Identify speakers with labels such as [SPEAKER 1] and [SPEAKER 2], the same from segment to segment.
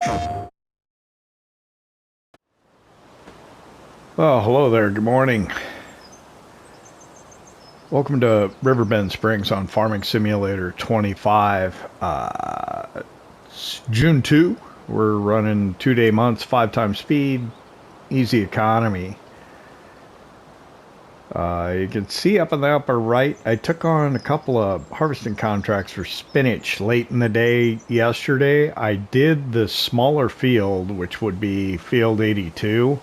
[SPEAKER 1] Oh, hello there. Good morning. Welcome to Riverbend Springs on Farming Simulator 25. It's June 2. We're running 2-day months, 5 times speed, easy economy. You can see up in the upper right, I took on a couple of harvesting contracts for spinach late in the day yesterday. I did the smaller field, which would be field 82.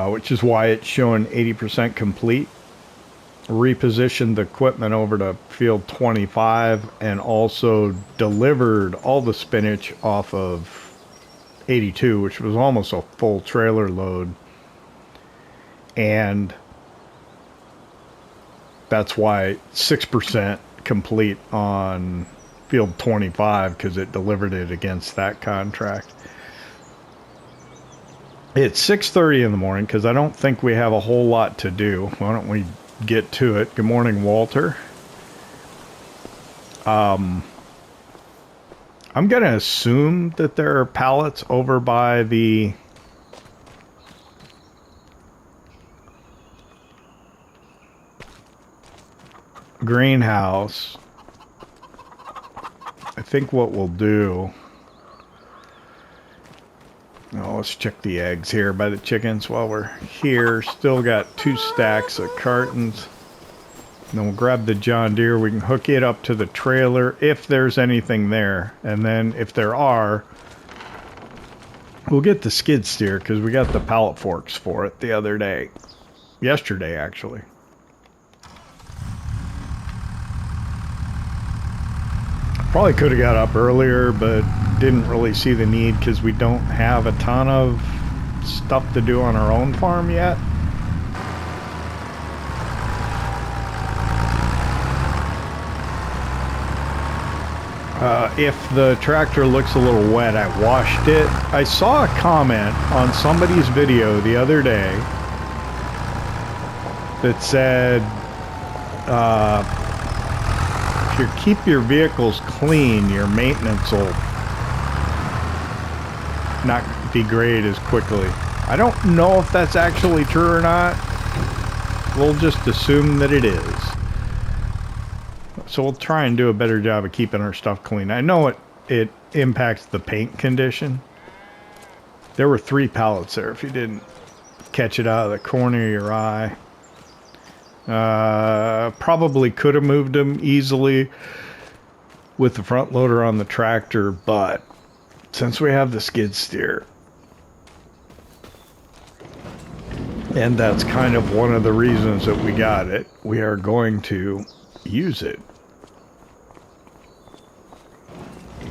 [SPEAKER 1] Which is why it's showing 80% complete. Repositioned the equipment over to field 25 and also delivered all the spinach off of 82, which was almost a full trailer load. And that's why 6% complete on field 25, because it delivered it against that contract. It's 6:30 in the morning because I don't think we have a whole lot to do. Why don't we get to it? Good morning, Walter. I'm going to assume that there are pallets over by the greenhouse. I think what we'll do... Oh, let's check the eggs here by the chickens while we're here. Still got 2 stacks of cartons. And then we'll grab the John Deere. We can hook it up to the trailer if there's anything there. And then if there are, we'll get the skid steer because we got the pallet forks for it the other day. Yesterday, actually. Probably could have got up earlier, but didn't really see the need because we don't have a ton of stuff to do on our own farm yet. If the tractor looks a little wet, I washed it. I saw a comment on somebody's video the other day that said, if you keep your vehicles clean, your maintenance will not degrade as quickly. I don't know if that's actually true or not. We'll just assume that it is. So we'll try and do a better job of keeping our stuff clean. I know it impacts the paint condition. There were 3 pallets there if you didn't catch it out of the corner of your eye. Probably could have moved them easily with the front loader on the tractor, but since we have the skid steer, and that's kind of one of the reasons that we got it, we are going to use it.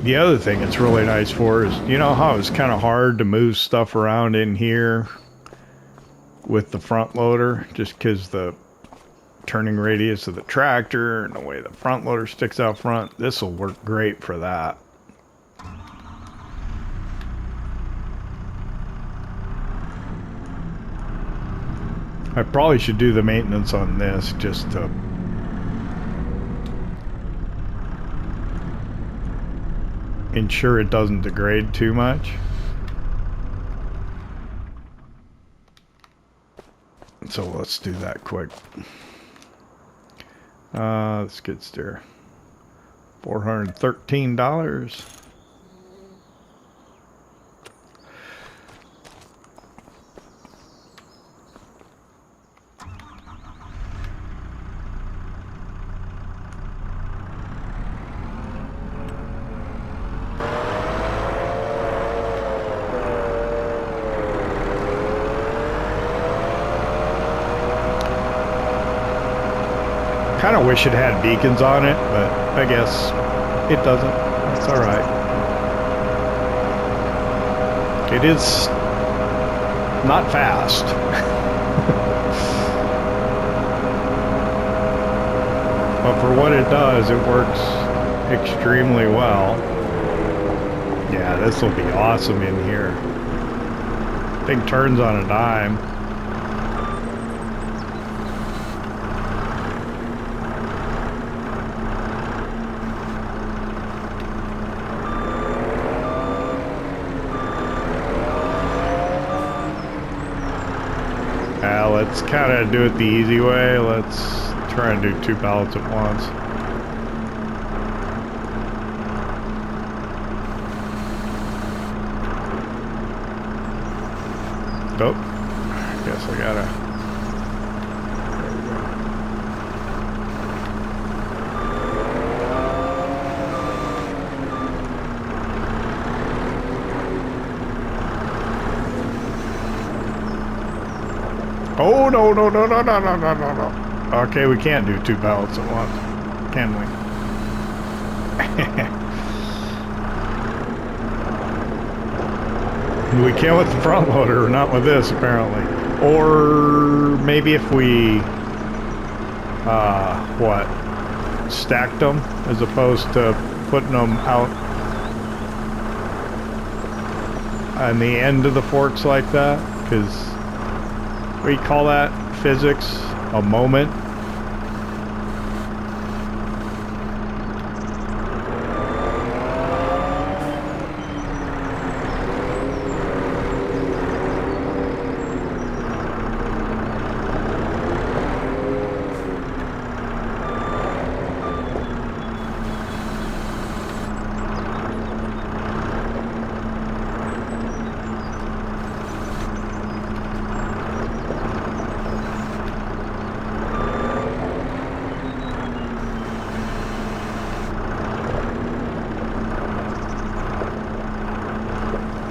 [SPEAKER 1] The other thing it's really nice for is, you know how it's kind of hard to move stuff around in here with the front loader, just because the turning radius of the tractor and the way the front loader sticks out front. This will work great for that. I probably should do the maintenance on this just to ensure it doesn't degrade too much. So let's do that quick. Skid steer, $413. Kind of wish it had beacons on it, but I guess it doesn't. It's all right. It is not fast. But for what it does, it works extremely well. Yeah, this will be awesome in here. Thing turns on a dime. let's kind of do it the easy way. Let's try and do 2 pallets at once. Oh, I guess I gotta. Oh, no, no, no, no, no, no, no, no, no. Okay, we can't do 2 pallets at once, can we? We can with the front loader, not with this, apparently. Or maybe if we, stacked them as opposed to putting them out on the end of the forks like that, because we call that physics, a moment.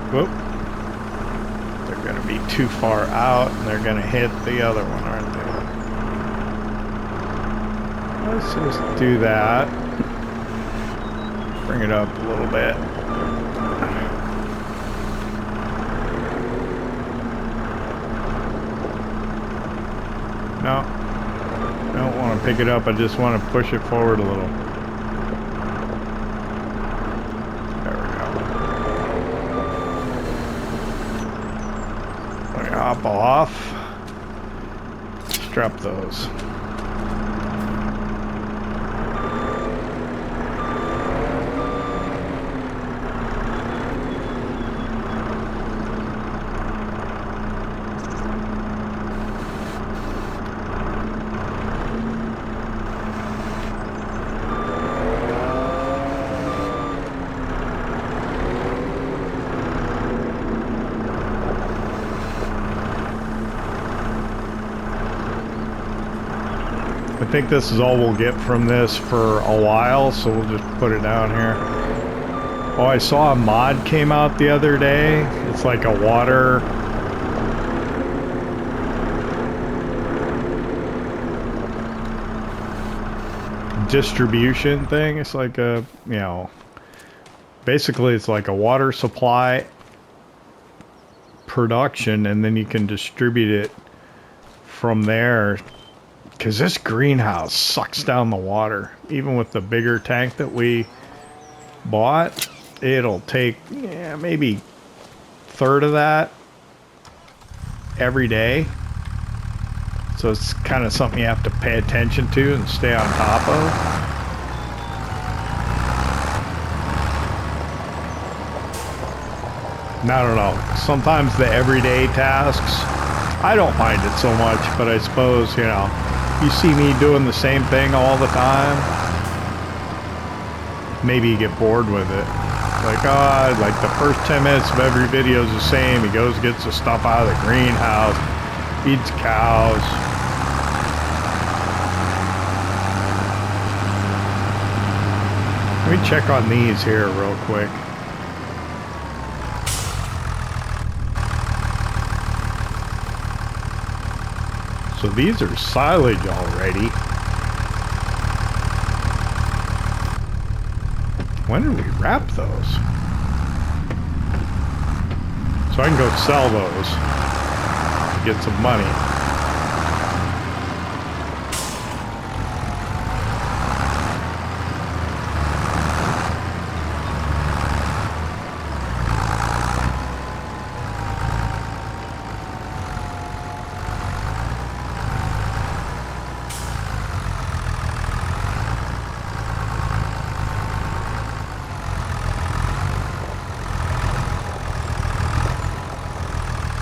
[SPEAKER 1] Whoop. They're going to be too far out and they're going to hit the other one, aren't they? Let's just do that. Bring it up a little bit. No, I don't want to pick it up. I just want to push it forward a little. Hop off, strap those. I think this is all we'll get from this for a while, so we'll just put it down here. Oh, I saw a mod came out the other day. It's like a water distribution thing. It's like a, you know, basically it's like a water supply production, and then you can distribute it from there. Because this greenhouse sucks down the water. Even with the bigger tank that we bought, it'll take maybe a third of that every day. So it's kind of something you have to pay attention to and stay on top of. And I don't know. Sometimes the everyday tasks, I don't mind it so much, but I suppose, you know, you see me doing the same thing all the time, maybe you get bored with it. Like, like the first 10 minutes of every video is the same. He goes, gets the stuff out of the greenhouse, feeds cows. Let me check on these here real quick. So these are silage already. When did we wrap those? So I can go sell those to get some money.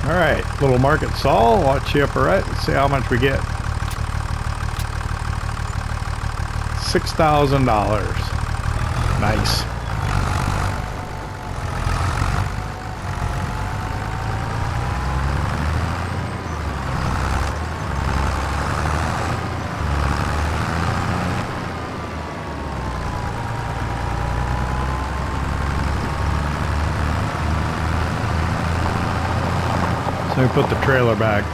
[SPEAKER 1] Alright, little market Saul, watch the upper right. Let's see how much we get. $6,000. Nice. So we put the trailer back.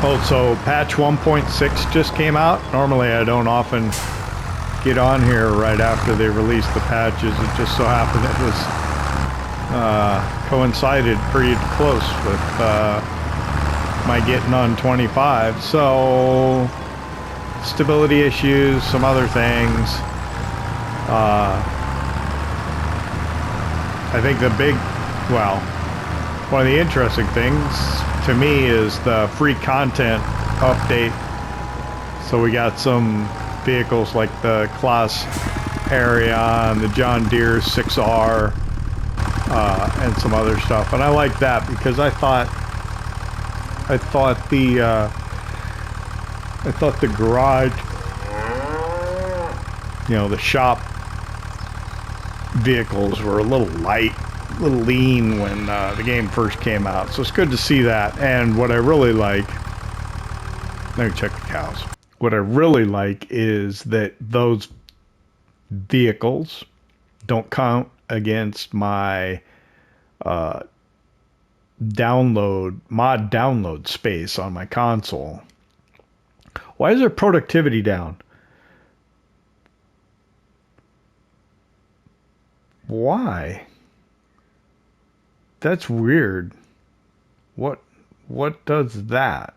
[SPEAKER 1] Oh, so patch 1.6 just came out. Normally I don't often get on here right after they release the patches. It just so happened it was coincided pretty close with my getting on 25. So stability issues, some other things. I think the big, well, one of the interesting things to me is the free content update. So we got some vehicles like the Claas Arion, the John Deere 6R, and some other stuff. And I like that because I thought the garage, you know, the shop vehicles were a little light, a little lean when the game first came out. So it's good to see that. And what I really like, let me check the cows. What I really like is that those vehicles don't count against my mod download space on my console. Why is their productivity down? Why? That's weird. What does that?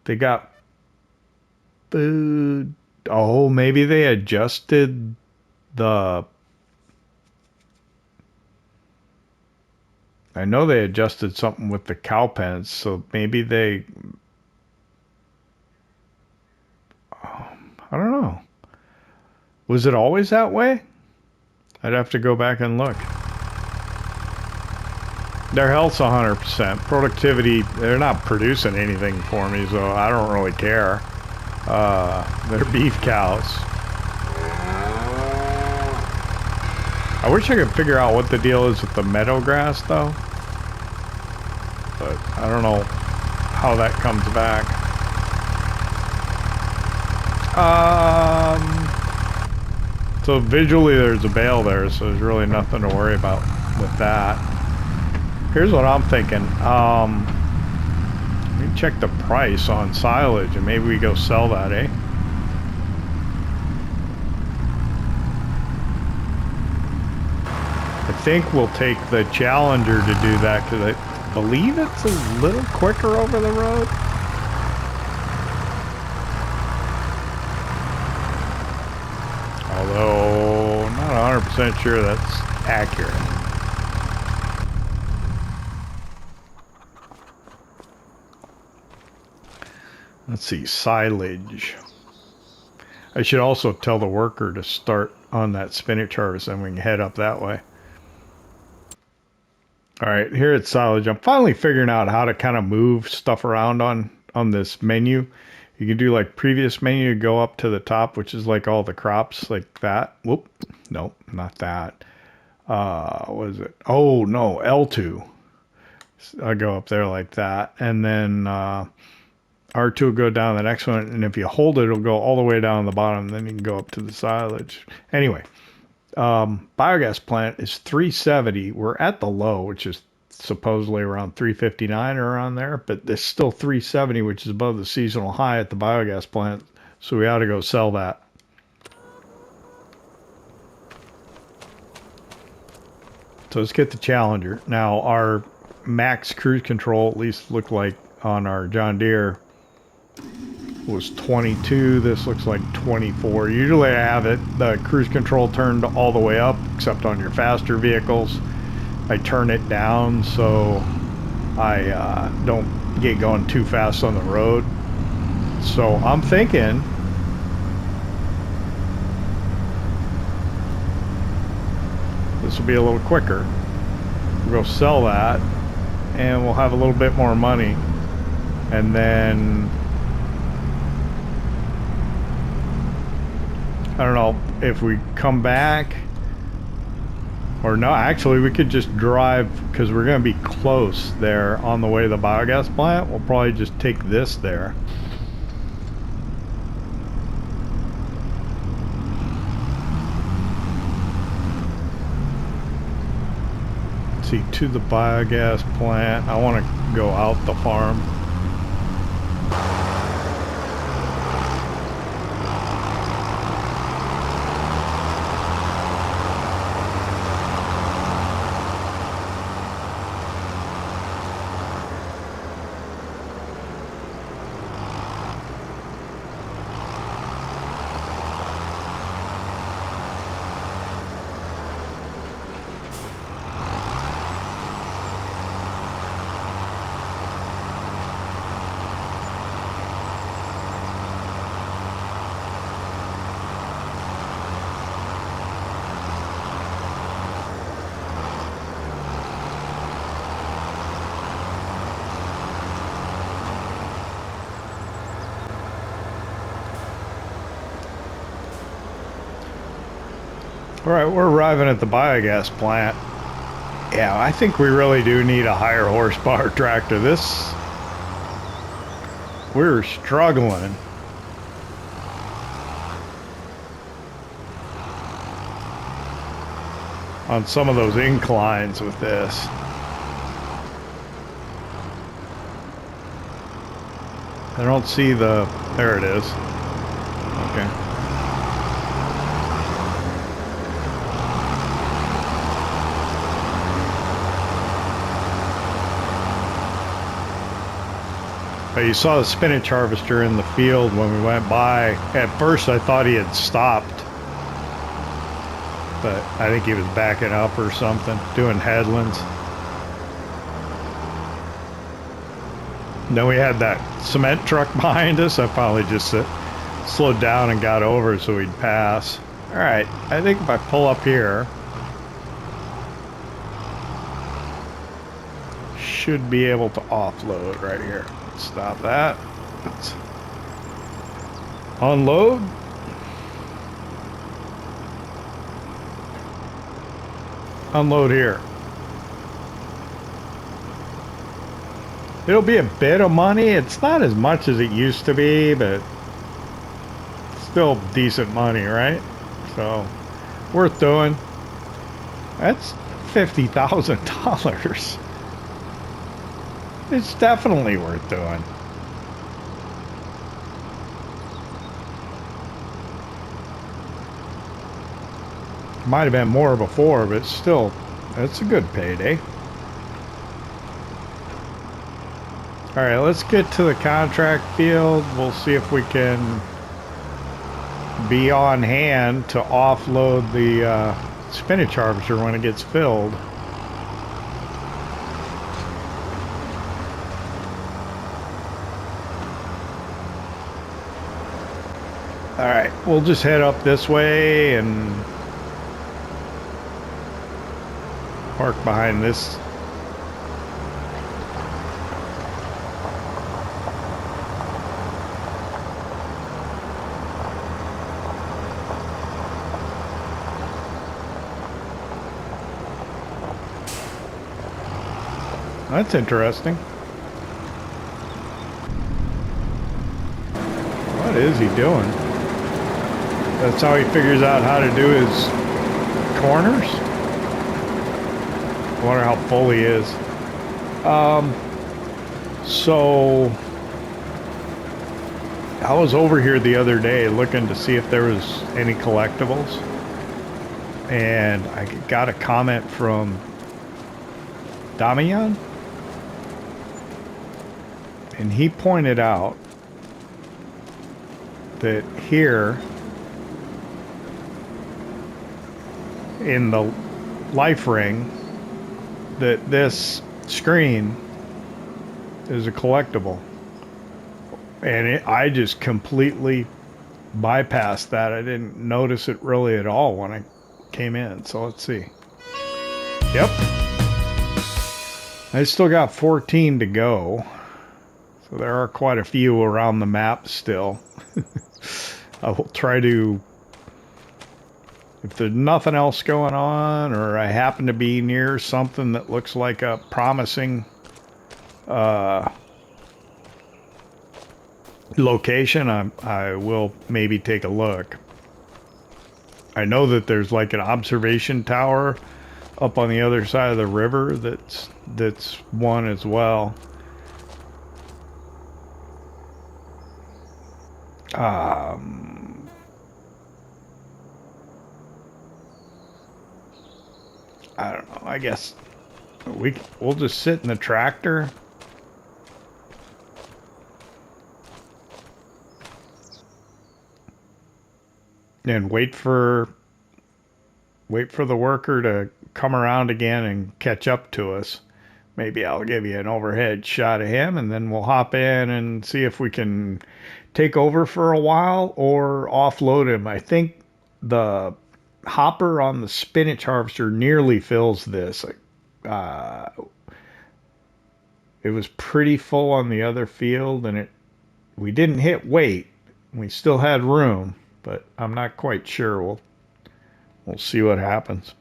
[SPEAKER 1] They got food. Oh, maybe they adjusted the... I know they adjusted something with the cow pens, so maybe they... I don't know. Was it always that way? I'd have to go back and look. Their health's 100%. Productivity, they're not producing anything for me, so I don't really care. They're beef cows. I wish I could figure out what the deal is with the meadow grass, though. But I don't know how that comes back. So visually there's a bale there, so there's really nothing to worry about with that. Here's what I'm thinking. Let me check the price on silage and maybe we go sell that, eh? I think we'll take the Challenger to do that because I believe it's a little quicker over the road. Although, not 100% sure that's accurate. Let's see, silage. I should also tell the worker to start on that spinach harvest and we can head up that way. Alright, here at silage, I'm finally figuring out how to kind of move stuff around on this menu. You can do like previous menu, go up to the top, which is like all the crops like that. Whoop, nope, not that. What is it? Oh no, L2. I'll go up there like that. And then R2 will go down the next one. And if you hold it, it'll go all the way down the bottom. Then you can go up to the silage. Anyway, biogas plant is 370. We're at the low, which is supposedly around 359 or around there, but there's still 370, which is above the seasonal high at the biogas plant, so we ought to go sell that. So let's get the Challenger. Now our max cruise control at least looked like on our John Deere was 22. This looks like 24. Usually I have it, the cruise control turned all the way up, except on your faster vehicles. I turn it down so I don't get going too fast on the road. So I'm thinking this will be a little quicker. We'll go sell that and we'll have a little bit more money, and then I don't know if we come back or no. Actually, we could just drive, because we're going to be close there on the way to the biogas plant. We'll probably just take this there. See, to the biogas plant. I want to go out the farm. All right, we're arriving at the biogas plant. Yeah, I think we really do need a higher horsepower tractor. We're struggling. On some of those inclines with this. I don't see the, there it is. Okay. You saw the spinach harvester in the field when we went by. At first I thought he had stopped, but I think he was backing up or something, doing headlands. And then we had that cement truck behind us. I finally just slowed down and got over so we'd pass. All right, I think if I pull up here, should be able to offload right here. Stop that. Let's unload. Unload here. It'll be a bit of money. It's not as much as it used to be, but still decent money, right? So worth doing. That's $50,000. It's definitely worth doing. Might have been more before, but still, it's a good payday. All right, let's get to the contract field. We'll see if we can be on hand to offload the spinach harvester when it gets filled. All right, we'll just head up this way and park behind this. That's interesting. What is he doing? That's how he figures out how to do his corners? I wonder how full he is. So I was over here the other day looking to see if there was any collectibles, and I got a comment from Damian, and he pointed out that here in the life ring that this screen is a collectible, and I just completely bypassed that. I didn't notice it really at all when I came in. So let's see. Yep, I still got 14 to go, so there are quite a few around the map still. I will try to, if there's nothing else going on, or I happen to be near something that looks like a promising location, I will maybe take a look. I know that there's like an observation tower up on the other side of the river that's one as well. I don't know. I guess we'll just sit in the tractor. And wait for the worker to come around again and catch up to us. Maybe I'll give you an overhead shot of him, and then we'll hop in and see if we can take over for a while or offload him. I think the hopper on the spinach harvester nearly fills this. It was pretty full on the other field, and we didn't hit weight. We still had room, but I'm not quite sure. We'll see what happens.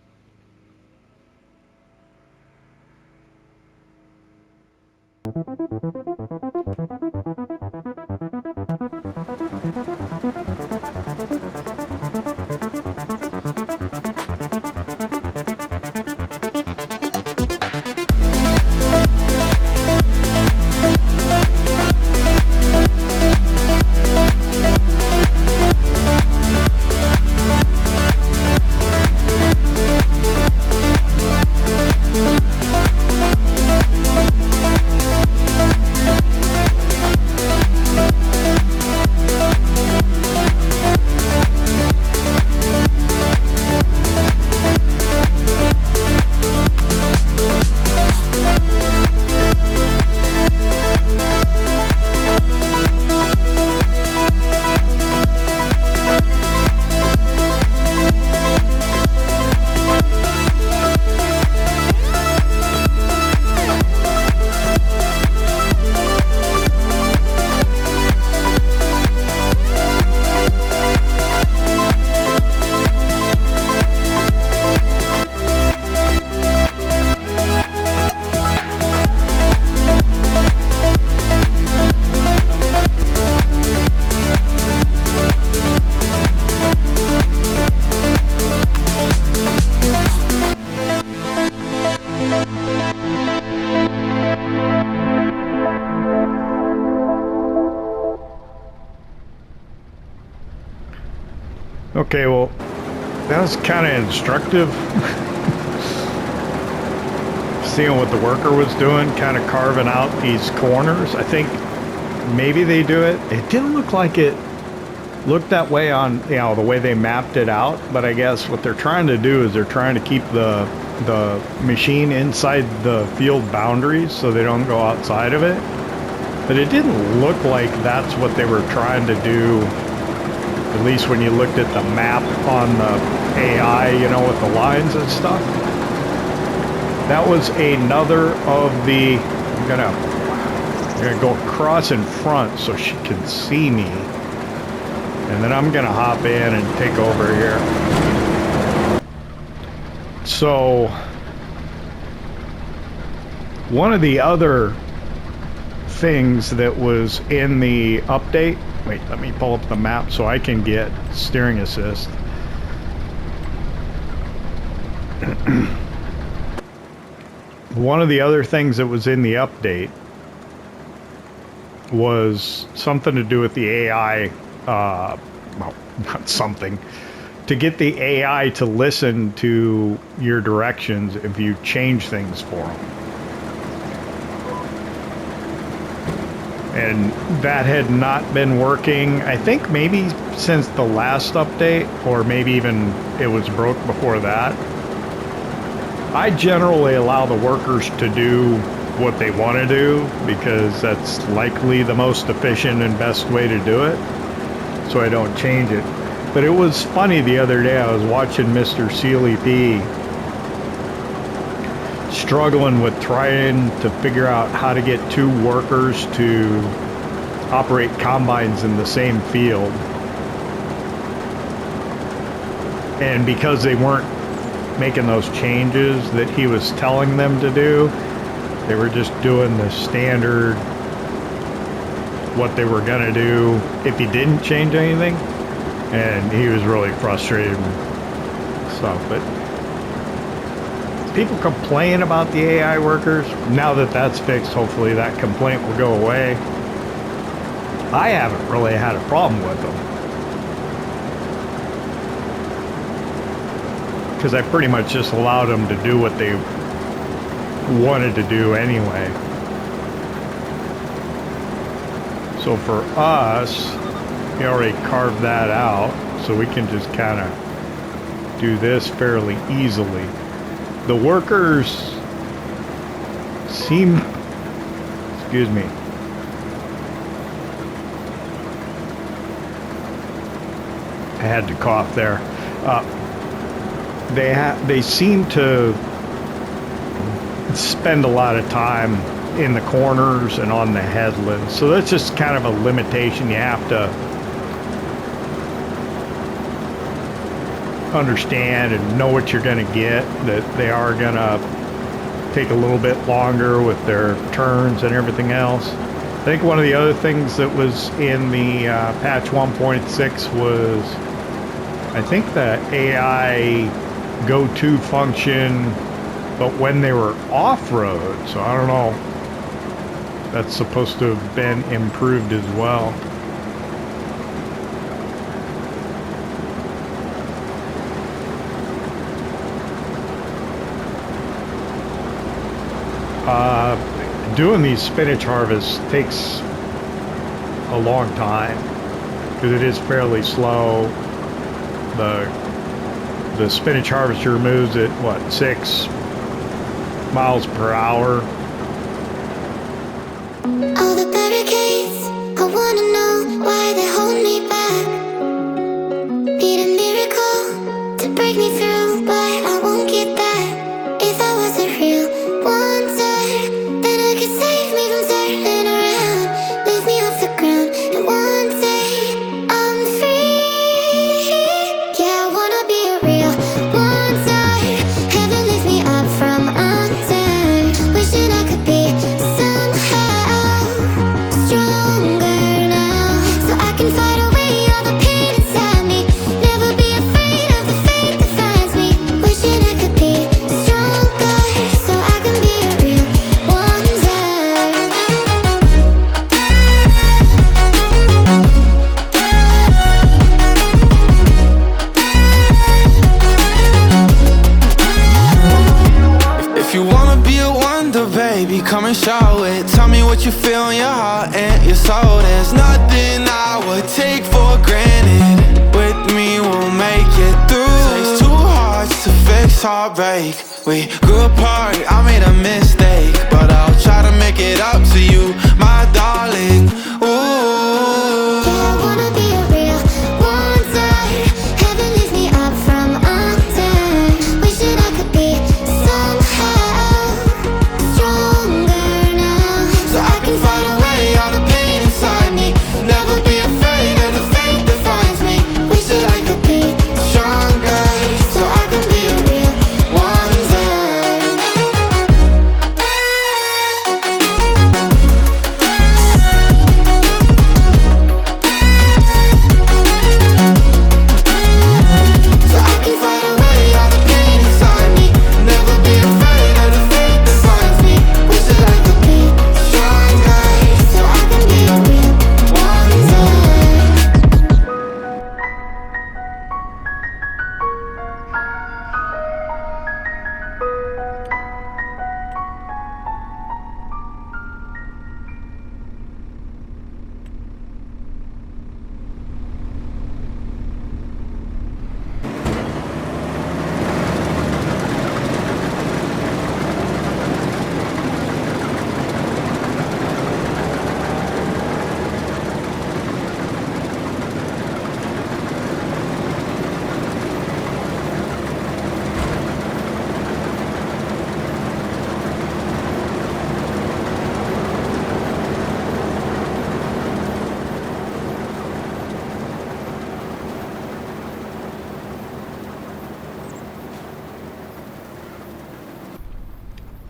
[SPEAKER 1] Okay, well, that was kind of instructive. Seeing what the worker was doing, kind of carving out these corners. I think maybe they do it. It didn't look like it looked that way on, the way they mapped it out. But I guess what they're trying to do is they're trying to keep the machine inside the field boundaries so they don't go outside of it. But it didn't look like that's what they were trying to do. At least when you looked at the map on the AI, with the lines and stuff. That was another of the, I'm gonna go across in front so she can see me. And then I'm gonna hop in and take over here. So, one of the other things that was in the update, wait, let me pull up the map so I can get steering assist. One of the other things that was in the update was something to do with the AI, well, not something, to get the AI to listen to your directions if you change things for them. and that had not been working, I think maybe since the last update, or maybe even it was broke before that. I generally allow the workers to do what they want to do because that's likely the most efficient and best way to do it, so I don't change it. But it was funny the other day, I was watching Mr. Sealy P struggling with trying to figure out how to get 2 workers to operate combines in the same field. And because they weren't making those changes that he was telling them to do, they were just doing the standard, what they were gonna do if he didn't change anything. And he was really frustrated and stuff. But people complain about the AI workers. Now that that's fixed, hopefully that complaint will go away. I haven't really had a problem with them, because I pretty much just allowed them to do what they wanted to do anyway. So for us, we already carved that out, so we can just kind of do this fairly easily. The workers seem, excuse me, I had to cough there. They seem to spend a lot of time in the corners and on the headlands, so that's just kind of a limitation. You have to understand and know what you're going to get, that they are going to take a little bit longer with their turns and everything else. I think one of the other things that was in the patch 1.6 was, I think the AI go-to function, but when they were off-road, so I don't know, that's supposed to have been improved as well. Doing these spinach harvests takes a long time because it is fairly slow. The spinach harvester moves at what, 6 miles per hour.
[SPEAKER 2] All the barricades, I wanna know why they hold me back. Need a miracle to break me through, but I won't get that. If I was a real wonder, then I could save me from turning around, lift me off the ground, and one day I'm free. Yeah, I wanna be a real wonder. Heaven lift me up from under. Wishing I could be somehow stronger now, so I can fight away all the pain inside me. Never be afraid of the fate that finds me. Wishing I could be stronger, so I can be a real wonder.
[SPEAKER 3] If you wanna be a wonder, baby, come and show it. Tell me what you feel in your heart and your soul. There's nothing I would take for granted. With me, we'll make it through. Takes 2 hearts to fix heartbreak. We grew apart, I made a mistake, but I'll try to make it up to you, my darling. Ooh.
[SPEAKER 2] Yeah, I wanna be a real wonder. Heaven lift me up from under. Wishing I could be somehow stronger now,
[SPEAKER 3] So I can fight away all the pain inside me. Never be afraid of the fate that finds me. Wish that I could be stronger, so I can be a real wonder.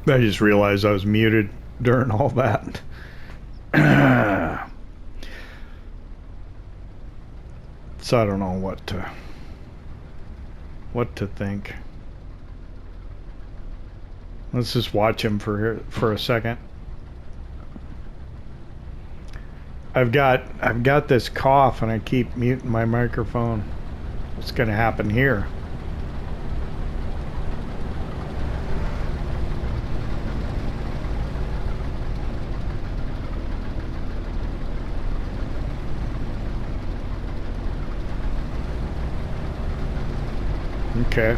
[SPEAKER 1] I just realized I was muted during all that. So I don't know what to think. Let's just watch him for a second. I've got this cough and I keep muting my microphone. What's gonna happen here? Okay.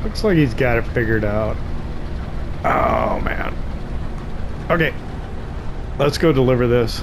[SPEAKER 1] Looks like he's got it figured out. Oh man. Okay. Let's go deliver this.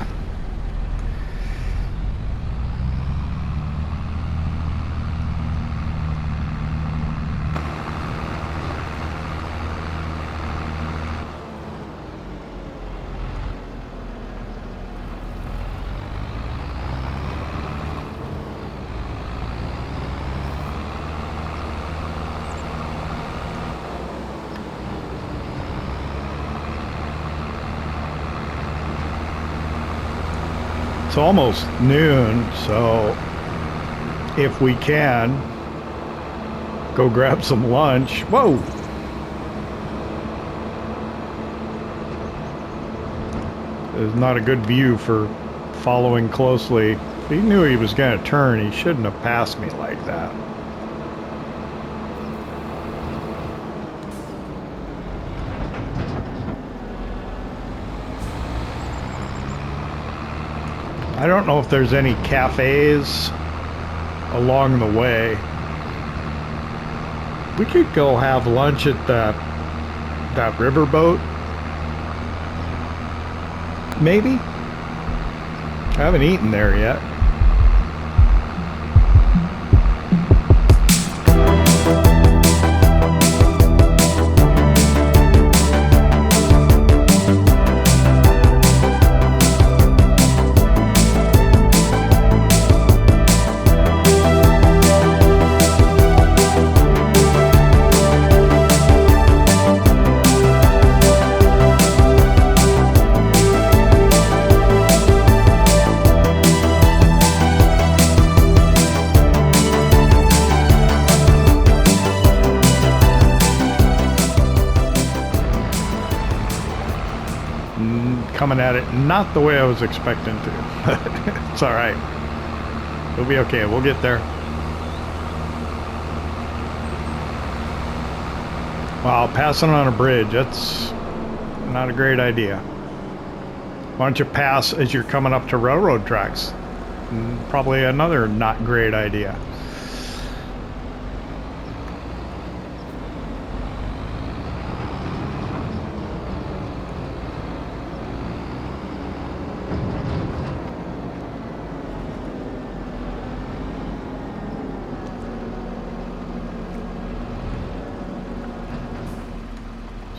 [SPEAKER 1] It's almost noon, so if we can go grab some lunch. Whoa! It's not a good view for following closely. If he knew he was going to turn, he shouldn't have passed me like that. I don't know if there's any cafes along the way. We could go have lunch at that riverboat. Maybe? I haven't eaten there yet. Coming at it not the way I was expecting to. It's all right. We'll be okay. We'll get there. Wow, passing on a bridge, that's not a great idea. Why don't you pass as you're coming up to railroad tracks? Probably another not great idea.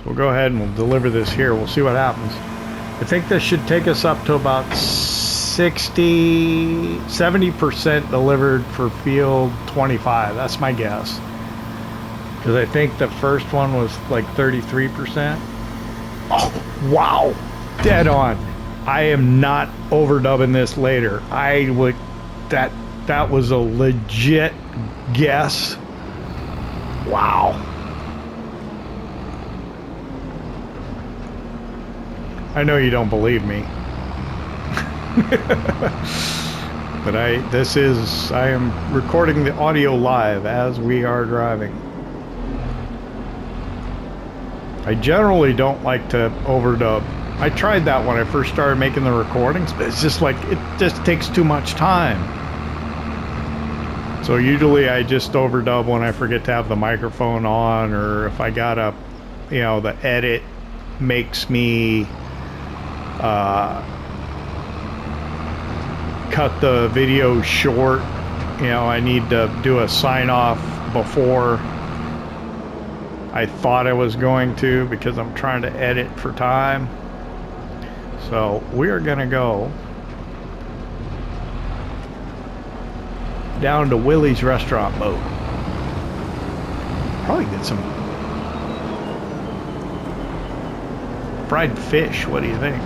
[SPEAKER 1] We'll go ahead and we'll deliver this here. We'll see what happens. I think this should take us up to about 70% delivered for field 25. That's my guess. Because I think the first one was like 33%. Oh, wow. Dead on. I am not overdubbing this later. I would, that was a legit guess. Wow. I know you don't believe me. But I am recording the audio live as we are driving. I generally don't like to overdub. I tried that when I first started making the recordings, but it's just like, it just takes too much time. So usually I just overdub when I forget to have the microphone on, or if I gotta, you know, the edit makes me cut the video short. You know, I need to do a sign off before I thought I was going to, because I'm trying to edit for time. So we are gonna go down to Willie's restaurant boat. Probably get some fried fish. What do you think?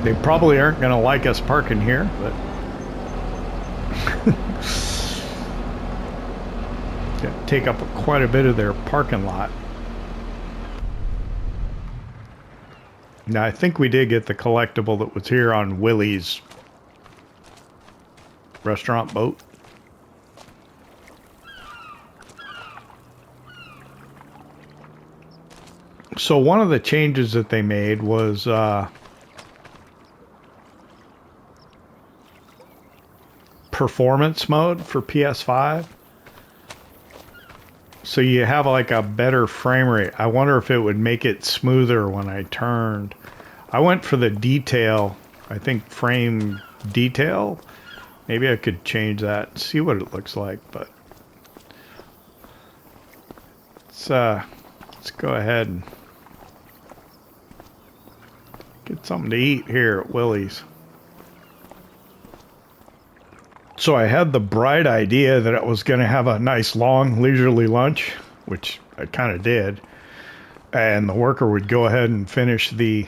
[SPEAKER 1] They probably aren't going to like us parking here, but gonna take up quite a bit of their parking lot. Now, I think we did get the collectible that was here on Willie's restaurant boat. So one of the changes that they made was performance mode for PS5. So you have like a better frame rate. I wonder if it would make it smoother when I turned. I went for the detail, I think frame detail. Maybe I could change that and see what it looks like, but let's go ahead and get something to eat here at Willie's. So I had the bright idea that I was going to have a nice long leisurely lunch, which I kind of did, and the worker would go ahead and finish the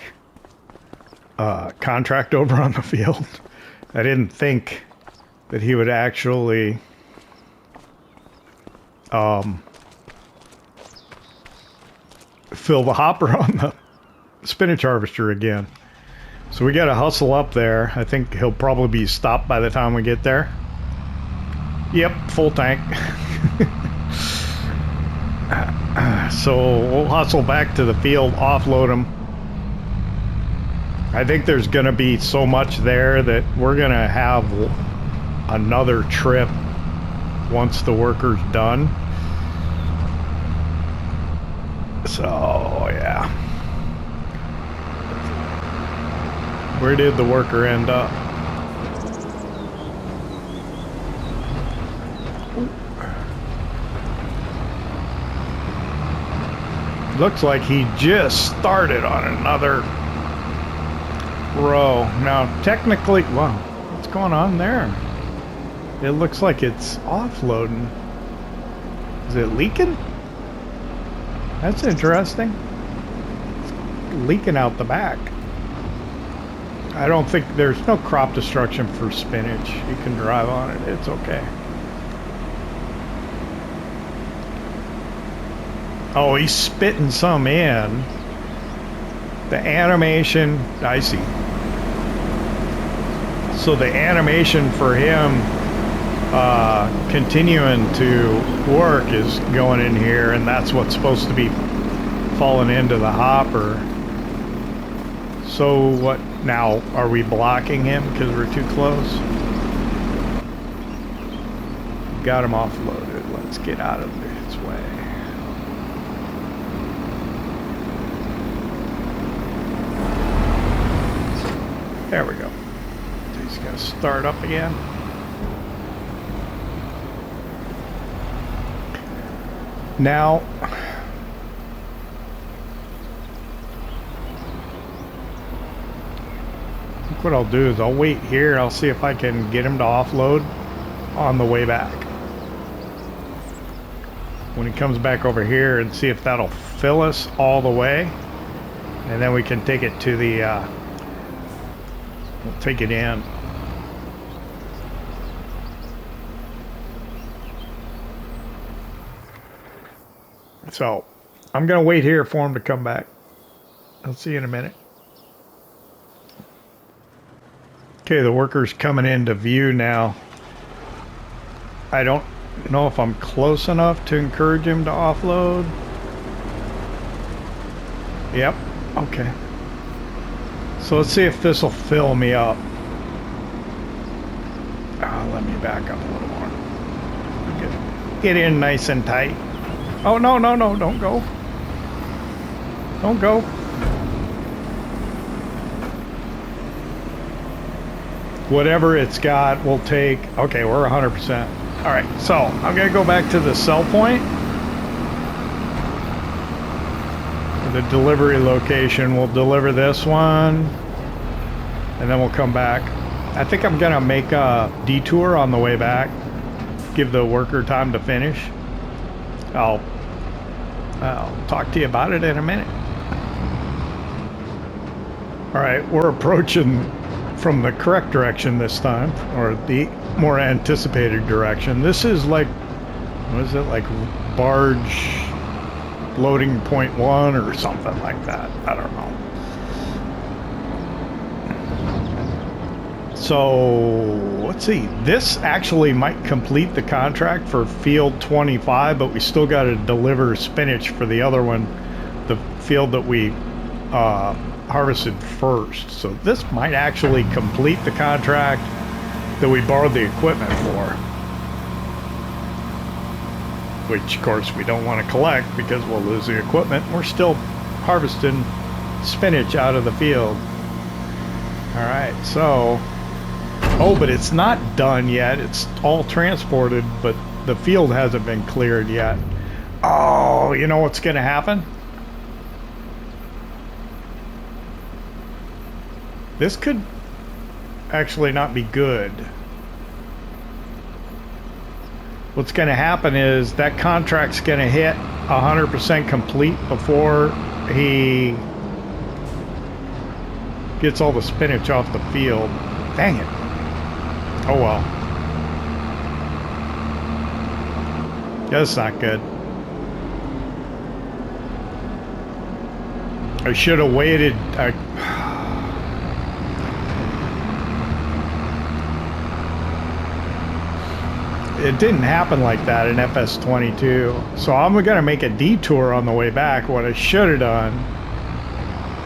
[SPEAKER 1] contract over on the field. I didn't think that he would actually fill the hopper on the spinach harvester again. So we got to hustle up there. I think he'll probably be stopped by the time we get there. Yep, full tank. So we'll hustle back to the field, offload them. I think there's going to be so much there that we're going to have another trip once the worker's done. So, yeah. Where did the worker end up? Looks like he just started on another row. Now, technically, wow, what's going on there? It looks like it's offloading. Is it leaking? That's interesting. It's leaking out the back. I don't think there's no crop destruction for spinach. You can drive on it. It's okay. Oh, he's spitting some in. The animation, I see. So the animation for him continuing to work is going in here, and that's what's supposed to be falling into the hopper. So what now? Are we blocking him because we're too close? Got him offloaded. Let's get out of his way. There we go. He's gonna start up again. Now, I think what I'll do is I'll wait here. I'll see if I can get him to offload on the way back. When he comes back over here, and see if that'll fill us all the way, and then we can take it to the we'll take it in. So I'm gonna wait here for him to come back. I'll see you in a minute. Okay, the worker's coming into view now. I don't know if I'm close enough to encourage him to offload. Yep, okay. So let's see if this will fill me up. Let me back up a little more. Get in nice and tight. Oh, no, no, no, don't go. Don't go. Whatever it's got, we'll take. Okay, we're 100%. All right, so I'm going to go back to the sell point. The delivery location. We'll deliver this one, and then we'll come back. I think I'm gonna make a detour on the way back. Give the worker time to finish. I'll talk to you about it in a minute. All right, we're approaching from the correct direction this time, or the more anticipated direction. This is like, what is it, like barge loading point 1 or something like that. I don't know. So let's see, this actually might complete the contract for field 25, but we still got to deliver spinach for the other one, the field that we harvested first. So this might actually complete the contract that we borrowed the equipment for, which of course we don't want to collect because we'll lose the equipment. We're still harvesting spinach out of the field. All right, so oh, but it's not done yet. It's all transported, but the field hasn't been cleared yet. Oh, you know what's going to happen? This could actually not be good. What's going to happen is that contract's going to hit 100% complete before he gets all the spinach off the field. Dang it. Oh well. That's not good. I should have waited. It didn't happen like that in FS22. So I'm going to make a detour on the way back. What I should have done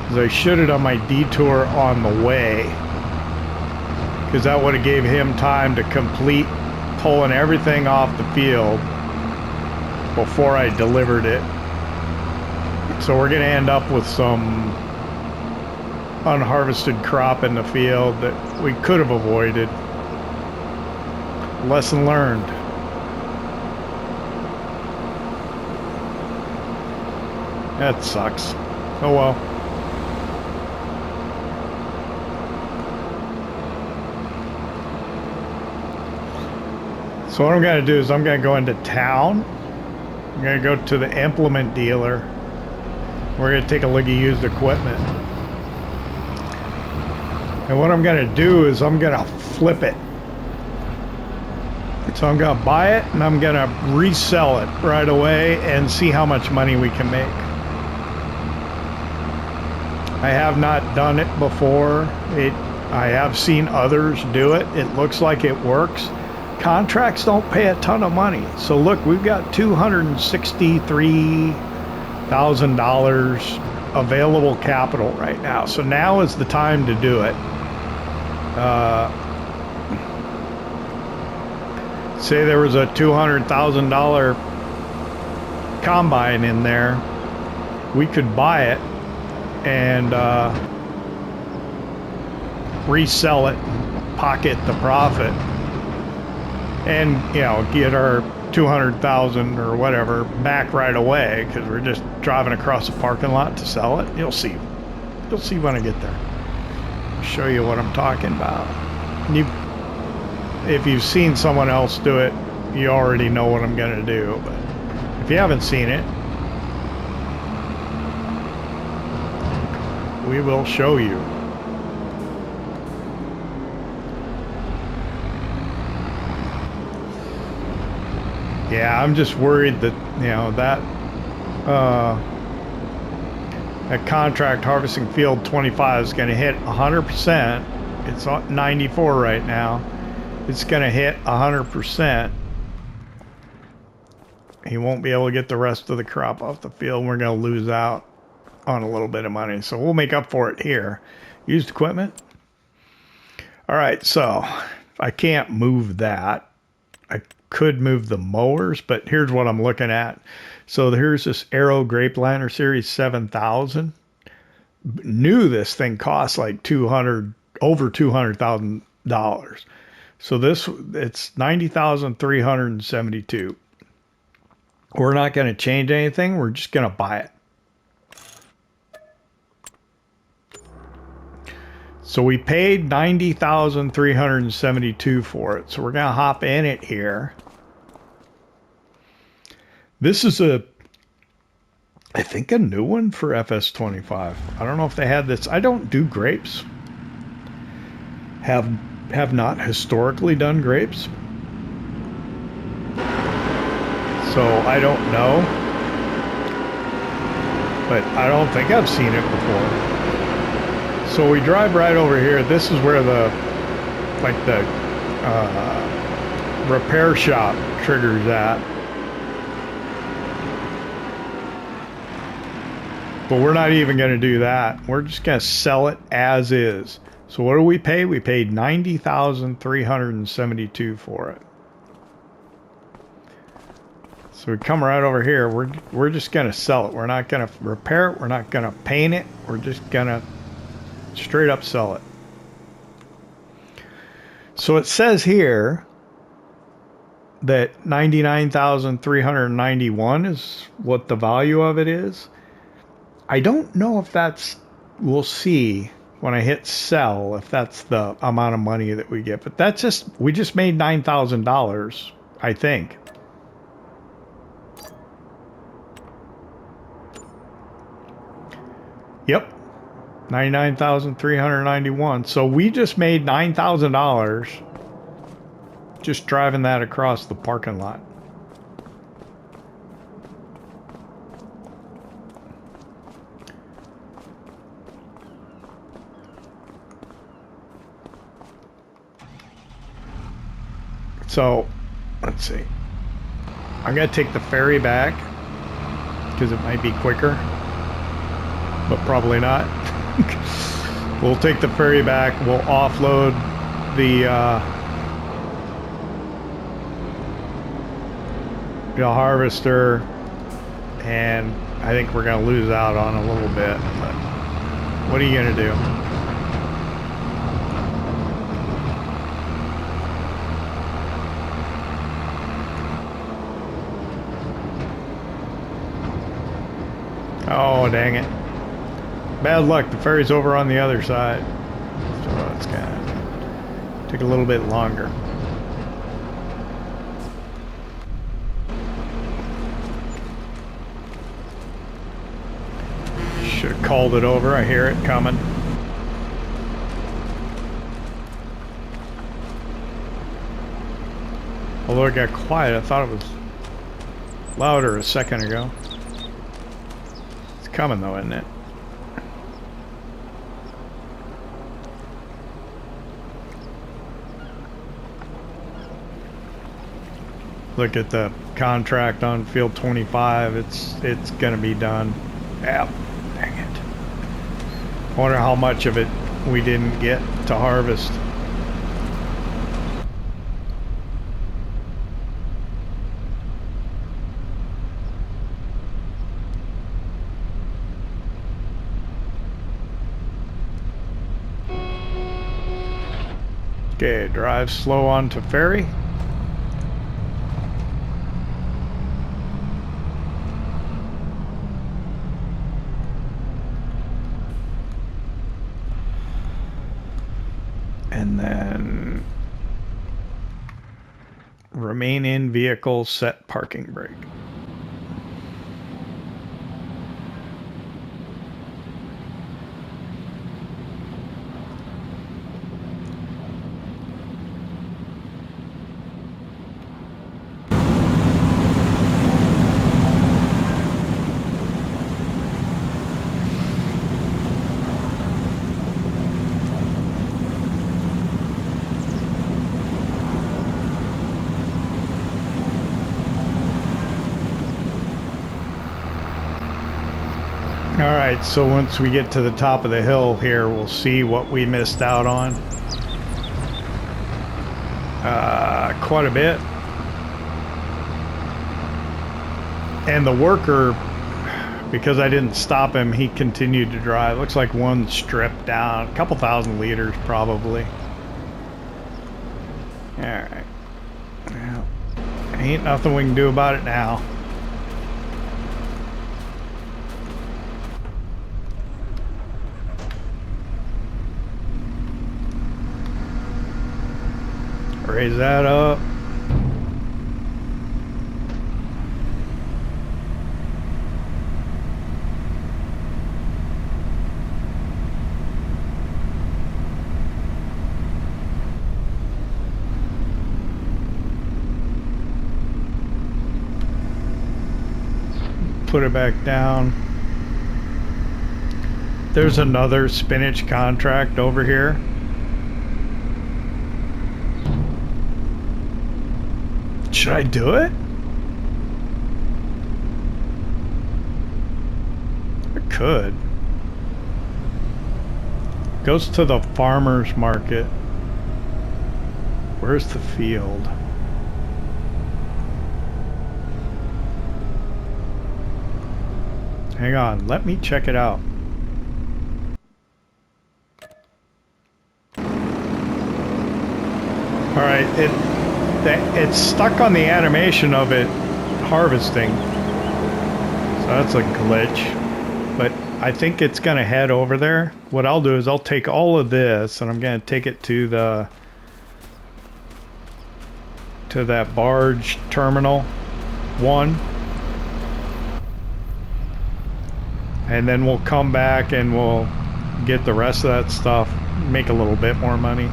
[SPEAKER 1] is I should have done my detour on the way, because that would have gave him time to complete pulling everything off the field before I delivered it. So we're going to end up with some unharvested crop in the field that we could have avoided. Lesson learned. That sucks. Oh well. So what I'm going to do is I'm going to go into town. I'm going to go to the implement dealer. We're going to take a look at used equipment. And what I'm going to do is I'm going to flip it. So I'm going to buy it and I'm going to resell it right away and see how much money we can make. I have not done it before. I have seen others do it. It looks like it works. Contracts don't pay a ton of money. So look, we've got $263,000 available capital right now. So now is the time to do it. Say there was a $200,000 combine in there, we could buy it and resell it, pocket the profit, and you know, get our 200,000 or whatever back right away, because we're just driving across the parking lot to sell it. You'll see when I get there. I'll show you what I'm talking about. If you've seen someone else do it, you already know what I'm going to do. But if you haven't seen it, we will show you. Yeah, I'm just worried that, you know, that contract harvesting field 25 is going to hit 100%. It's 94 right now. It's going to hit 100%. He won't be able to get the rest of the crop off the field. We're going to lose out on a little bit of money. So we'll make up for it here. Used equipment. All right, so I can't move that. I could move the mowers, but here's what I'm looking at. So here's this Arrow Grape Liner Series 7000. Knew this thing cost like over $200,000. So it's $90,372. We're not going to change anything. We're just going to buy it. So we paid $90,372 for it. So we're going to hop in it here. This is I think a new one for FS25. I don't know if they had this. I don't do grapes. Have not historically done grapes. So I don't know. But I don't think I've seen it before. So we drive right over here. This is where the repair shop triggers at. But we're not even going to do that. We're just going to sell it as is. So what do we pay? We paid $90,372 for it. So we come right over here. We're just going to sell it. We're not going to repair it. We're not going to paint it. We're just going to straight up sell it. So it says here that $99,391 is what the value of it is. I don't know if that's, we'll see when I hit sell, if that's the amount of money that we get. But that's just, we just made $9,000, I think. Yep. $99,391. So we just made $9,000 just driving that across the parking lot. So, let's see. I'm going to take the ferry back because it might be quicker, but probably not. We'll take the ferry back. We'll offload the harvester, and I think we're going to lose out on a little bit, but what are you going to do? Oh, dang it. Bad luck. The ferry's over on the other side. So it's gonna take a little bit longer. Should have called it over. I hear it coming. Although it got quiet, I thought it was louder a second ago. It's coming though, isn't it? Look at the contract on field 25. It's gonna be done. Yeah, dang it. I wonder how much of it we didn't get to harvest. Okay, drive slow onto ferry. And then remain in vehicle, set parking brake. Alright, so once we get to the top of the hill here, we'll see what we missed out on. Quite a bit. And the worker, because I didn't stop him, he continued to drive. Looks like one stripped down, a couple thousand liters probably. Alright. Well, ain't nothing we can do about it now. Raise that up. Put it back down. There's another spinach contract over here. Should I do it? I could. Goes to the farmer's market. Where's the field? Hang on, let me check it out. Alright, it's stuck on the animation of it harvesting. So that's a glitch. But I think it's gonna head over there. What I'll do is I'll take all of this and I'm gonna take it to that barge terminal 1. And then we'll come back and we'll get the rest of that stuff, make a little bit more money.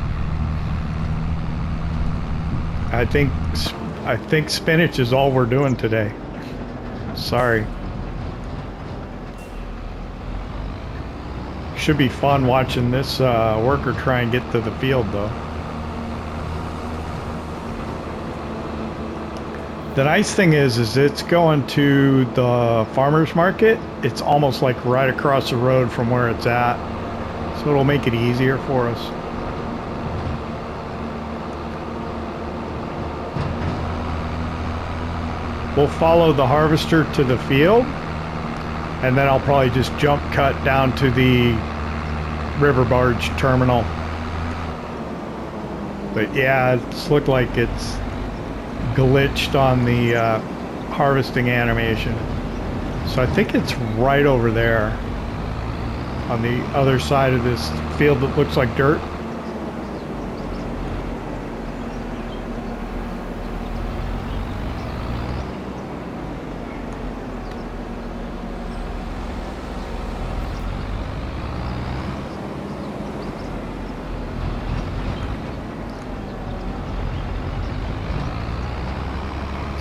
[SPEAKER 1] I think spinach is all we're doing today. Sorry. Should be fun watching this worker try and get to the field though. The nice thing is it's going to the farmer's market. It's almost like right across the road from where it's at. So it'll make it easier for us. We'll follow the harvester to the field. And then I'll probably just jump cut down to the river barge terminal. But yeah, it's looked like it's glitched on the harvesting animation. So I think it's right over there on the other side of this field that looks like dirt.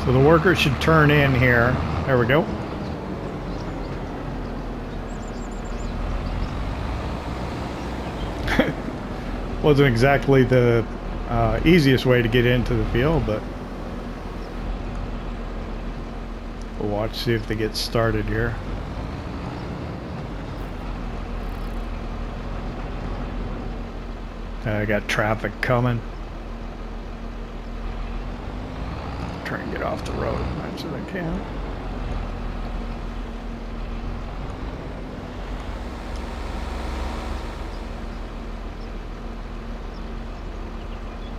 [SPEAKER 1] So the worker should turn in here. There we go. Wasn't exactly the easiest way to get into the field, but we'll watch, see if they get started here. I got traffic coming. Try and get off the road as much as I can.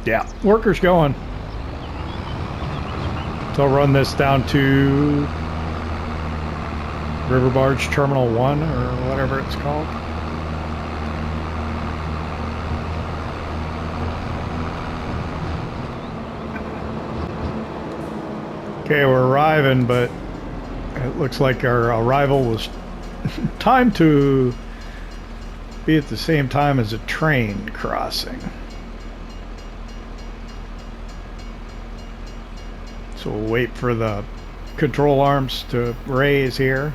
[SPEAKER 1] Yeah, workers going. So I'll run this down to River Barge Terminal 1 or whatever it's called. Okay, we're arriving, but it looks like our arrival was timed to be at the same time as a train crossing. So we'll wait for the control arms to raise here.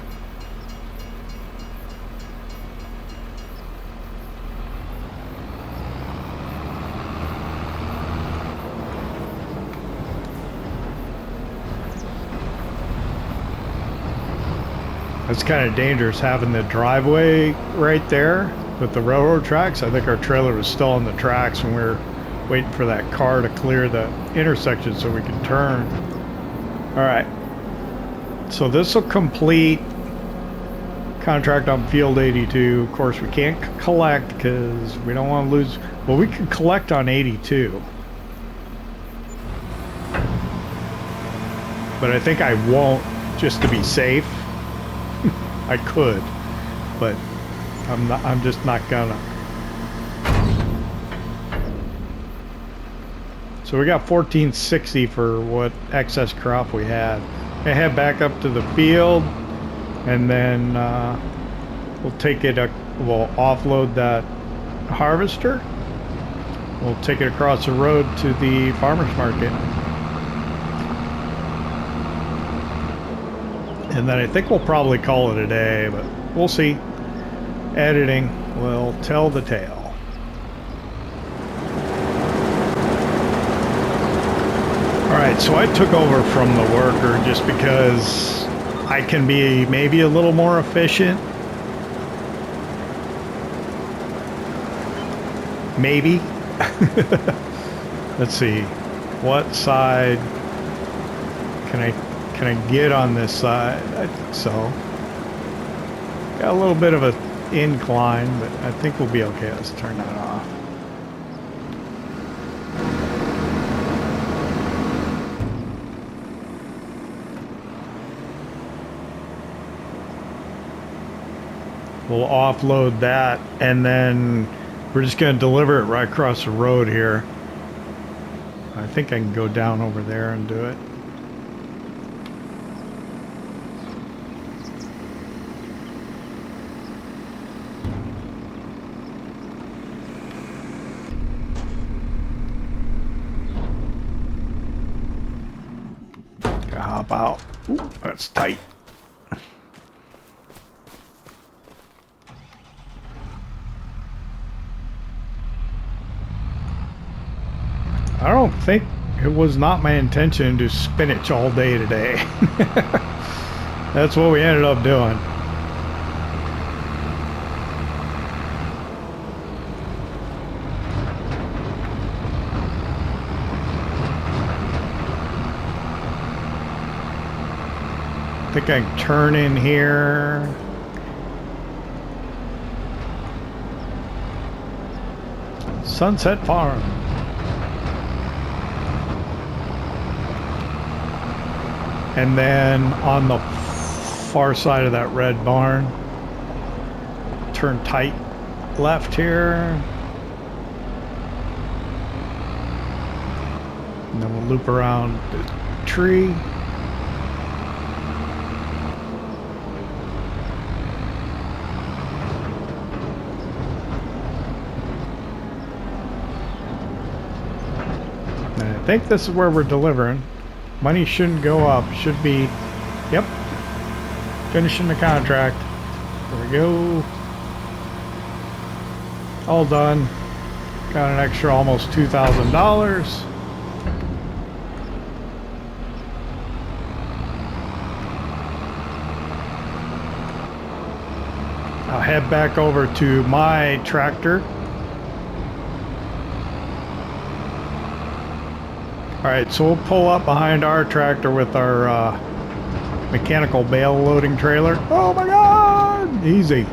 [SPEAKER 1] It's kind of dangerous having the driveway right there with the railroad tracks. I think our trailer was still on the tracks when we were waiting for that car to clear the intersection so we could turn. All right, so this will complete contract on field 82. Of course, we can't collect because we don't want to lose. Well, we can collect on 82. But I think I won't, just to be safe. I could, but I'm just not gonna. So we got 1460 for what excess crop we had. I head back up to the field, and then we'll take it. We'll offload that harvester. We'll take it across the road to the farmers market, and then I think we'll probably call it a day, but we'll see. Editing will tell the tale. Alright, so I took over from the worker just because I can be maybe a little more efficient. Maybe. Let's see. What side can I get on this side? I think so. Got a little bit of an incline, but I think we'll be okay. Let's turn that off. We'll offload that, and then we're just going to deliver it right across the road here. I think I can go down over there and do it. Hop out. Ooh, that's tight. I don't think it was not my intention to spinach all day today. That's what we ended up doing. I think I can turn in here. Sunset Farm. And then on the far side of that red barn, turn tight left here. And then we'll loop around the tree. And I think this is where we're delivering. Money shouldn't go up. Should be, yep, finishing the contract. There we go. All done. Got an extra almost $2,000. I'll head back over to my tractor. Alright, so we'll pull up behind our tractor with our mechanical bale loading trailer. Oh my god! Easy.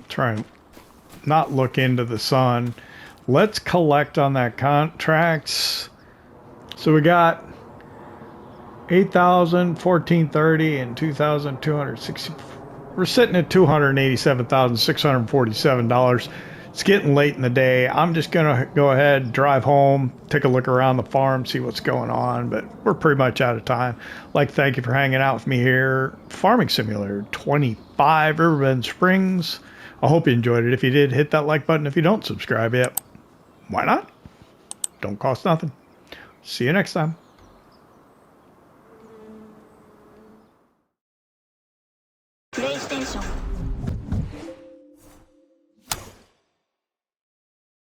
[SPEAKER 1] Try and not look into the sun. Let's collect on that contracts. So we got 8,000, 1,430, and 2,260. We're sitting at $287,647. It's getting late in the day. I'm just gonna go ahead, drive home, take a look around the farm, see what's going on, but we're pretty much out of time. I'd like to thank you for hanging out with me here. Farming Simulator 25, Riverbend Springs. I hope you enjoyed it. If you did, hit that like button. If you don't subscribe yet, why not? Don't cost nothing. See you next time.